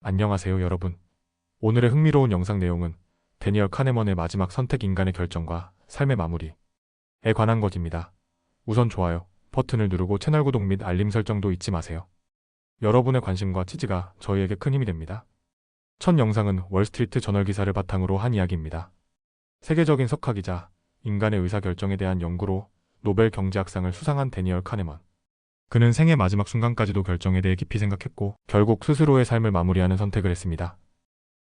안녕하세요, 여러분. 오늘의 흥미로운 영상 내용은 데니얼 카네먼의 마지막 선택 인간의 결정과 삶의 마무리에 관한 것입니다. 우선 좋아요 버튼을 누르고 채널 구독 및 알림 설정도 잊지 마세요. 여러분의 관심과 지지가 저희에게 큰 힘이 됩니다. 첫 영상은 월스트리트 저널 기사를 바탕으로 한 이야기입니다. 세계적인 석학이자 인간의 의사결정에 대한 연구로 노벨 경제학상을 수상한 데니얼 카네먼. 그는 생의 마지막 순간까지도 결정에 대해 깊이 생각했고 결국 스스로의 삶을 마무리하는 선택을 했습니다.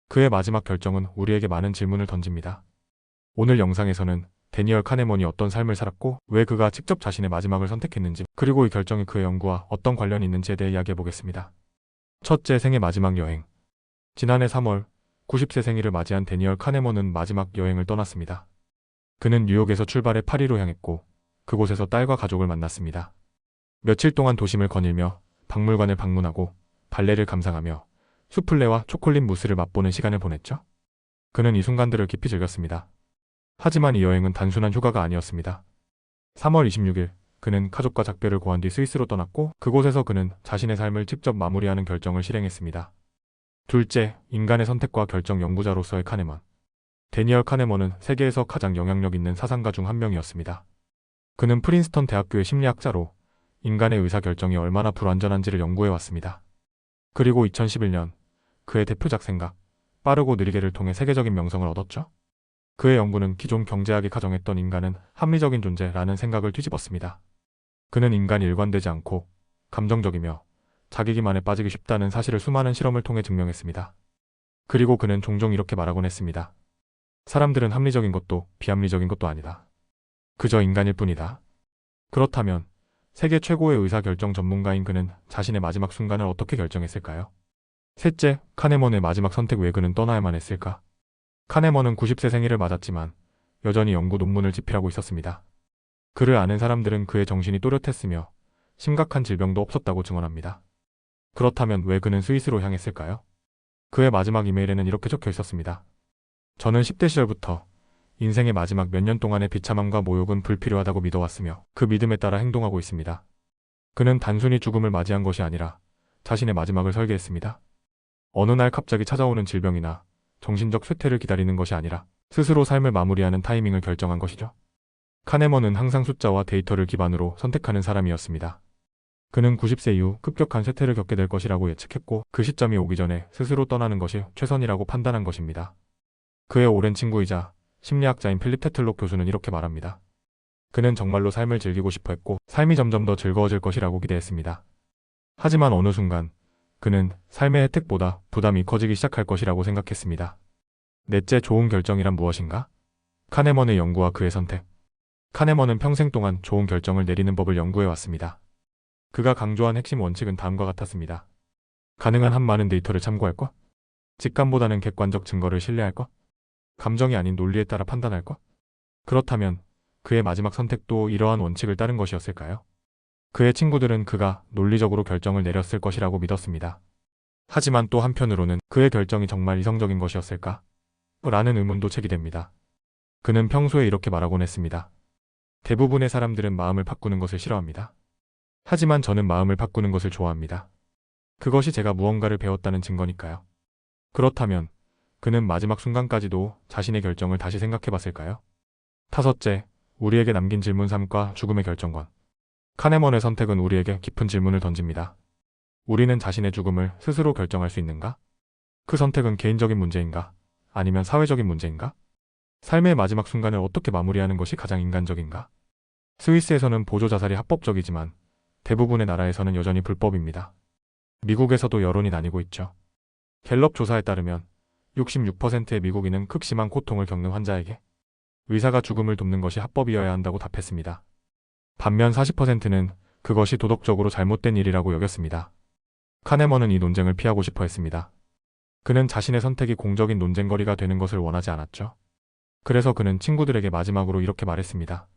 그의 마지막 결정은 우리에게 많은 질문을 던집니다. 오늘 영상에서는 데니얼 카네먼이 어떤 삶을 살았고 왜 그가 직접 자신의 마지막을 선택했는지, 그리고 이 결정이 그의 연구와 어떤 관련이 있는지에 대해 이야기해보겠습니다. 첫째, 생의 마지막 여행. 지난해 3월 90세 생일을 맞이한 데니얼 카네먼은 마지막 여행을 떠났습니다. 그는 뉴욕에서 출발해 파리로 향했고 그곳에서 딸과 가족을 만났습니다. 며칠 동안 도심을 거닐며 박물관을 방문하고 발레를 감상하며 수플레와 초콜릿 무스를 맛보는 시간을 보냈죠. 그는 이 순간들을 깊이 즐겼습니다. 하지만 이 여행은 단순한 휴가가 아니었습니다. 3월 26일 그는 가족과 작별을 고한 뒤 스위스로 떠났고 그곳에서 그는 자신의 삶을 직접 마무리하는 결정을 실행했습니다. 둘째, 인간의 선택과 결정 연구자로서의 카네먼. 데니얼 카네먼은 세계에서 가장 영향력 있는 사상가 중 한 명이었습니다. 그는 프린스턴 대학교의 심리학자로 인간의 의사결정이 얼마나 불완전한지를 연구해왔습니다. 그리고 2011년 그의 대표작 생각, 빠르고 느리게를 통해 세계적인 명성을 얻었죠. 그의 연구는 기존 경제학이 가정했던 인간은 합리적인 존재라는 생각을 뒤집었습니다. 그는 인간이 일관되지 않고 감정적이며 자기 기만에 빠지기 쉽다는 사실을 수많은 실험을 통해 증명했습니다. 그리고 그는 종종 이렇게 말하곤 했습니다. 사람들은 합리적인 것도 비합리적인 것도 아니다. 그저 인간일 뿐이다. 그렇다면 세계 최고의 의사결정 전문가인 그는 자신의 마지막 순간을 어떻게 결정했을까요? 셋째, 카네먼의 마지막 선택. 왜 그는 떠나야만 했을까? 카네먼은 90세 생일을 맞았지만 여전히 연구 논문을 집필하고 있었습니다. 그를 아는 사람들은 그의 정신이 또렷했으며 심각한 질병도 없었다고 증언합니다. 그렇다면 왜 그는 스위스로 향했을까요? 그의 마지막 이메일에는 이렇게 적혀 있었습니다. 저는 10대 시절부터 인생의 마지막 몇 년 동안의 비참함과 모욕은 불필요하다고 믿어왔으며 그 믿음에 따라 행동하고 있습니다. 그는 단순히 죽음을 맞이한 것이 아니라 자신의 마지막을 설계했습니다. 어느 날 갑자기 찾아오는 질병이나 정신적 쇠퇴를 기다리는 것이 아니라 스스로 삶을 마무리하는 타이밍을 결정한 것이죠. 카네먼은 항상 숫자와 데이터를 기반으로 선택하는 사람이었습니다. 그는 90세 이후 급격한 쇠퇴를 겪게 될 것이라고 예측했고 그 시점이 오기 전에 스스로 떠나는 것이 최선이라고 판단한 것입니다. 그의 오랜 친구이자 심리학자인 필립 테틀록 교수는 이렇게 말합니다. 그는 정말로 삶을 즐기고 싶어 했고 삶이 점점 더 즐거워질 것이라고 기대했습니다. 하지만 어느 순간 그는 삶의 혜택보다 부담이 커지기 시작할 것이라고 생각했습니다. 넷째, 좋은 결정이란 무엇인가? 카네먼의 연구와 그의 선택. 카네먼은 평생 동안 좋은 결정을 내리는 법을 연구해왔습니다. 그가 강조한 핵심 원칙은 다음과 같았습니다. 가능한 한 많은 데이터를 참고할 것, 직감보다는 객관적 증거를 신뢰할 것, 감정이 아닌 논리에 따라 판단할 것. 그렇다면 그의 마지막 선택도 이러한 원칙을 따른 것이었을까요? 그의 친구들은 그가 논리적으로 결정을 내렸을 것이라고 믿었습니다. 하지만 또 한편으로는 그의 결정이 정말 이성적인 것이었을까? 라는 의문도 제기됩니다. 그는 평소에 이렇게 말하곤 했습니다. 대부분의 사람들은 마음을 바꾸는 것을 싫어합니다. 하지만 저는 마음을 바꾸는 것을 좋아합니다. 그것이 제가 무언가를 배웠다는 증거니까요. 그렇다면 그는 마지막 순간까지도 자신의 결정을 다시 생각해봤을까요? 다섯째, 우리에게 남긴 질문. 삶과 죽음의 결정권. 카네먼의 선택은 우리에게 깊은 질문을 던집니다. 우리는 자신의 죽음을 스스로 결정할 수 있는가? 그 선택은 개인적인 문제인가? 아니면 사회적인 문제인가? 삶의 마지막 순간을 어떻게 마무리하는 것이 가장 인간적인가? 스위스에서는 보조 자살이 합법적이지만 대부분의 나라에서는 여전히 불법입니다. 미국에서도 여론이 나뉘고 있죠. 갤럽 조사에 따르면 66%의 미국인은 극심한 고통을 겪는 환자에게 의사가 죽음을 돕는 것이 합법이어야 한다고 답했습니다. 반면 40%는 그것이 도덕적으로 잘못된 일이라고 여겼습니다. 카네먼은 이 논쟁을 피하고 싶어 했습니다. 그는 자신의 선택이 공적인 논쟁거리가 되는 것을 원하지 않았죠. 그래서 그는 친구들에게 마지막으로 이렇게 말했습니다.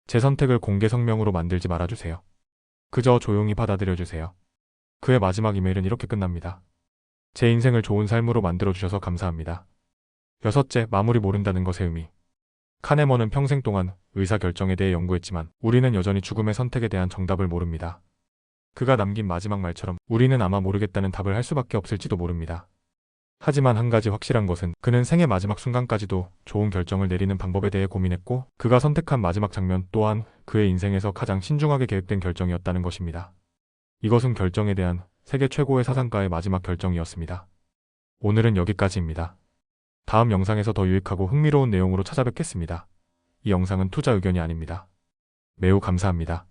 제 선택을 공개 성명으로 만들지 말아주세요. 그저 조용히 받아들여주세요. 그의 마지막 이메일은 이렇게 끝납니다. 제 인생을 좋은 삶으로 만들어주셔서 감사합니다. 여섯째, 마무리 모른다는 것의 의미. 카네먼은 평생 동안 의사결정에 대해 연구했지만 우리는 여전히 죽음의 선택에 대한 정답을 모릅니다. 그가 남긴 마지막 말처럼 우리는 아마 모르겠다는 답을 할 수밖에 없을지도 모릅니다. 하지만 한 가지 확실한 것은 그는 생의 마지막 순간까지도 좋은 결정을 내리는 방법에 대해 고민했고 그가 선택한 마지막 장면 또한 그의 인생에서 가장 신중하게 계획된 결정이었다는 것입니다. 이것은 결정에 대한 세계 최고의 사상가의 마지막 결정이었습니다. 오늘은 여기까지입니다. 다음 영상에서 더 유익하고 흥미로운 내용으로 찾아뵙겠습니다. 이 영상은 투자 의견이 아닙니다. 매우 감사합니다.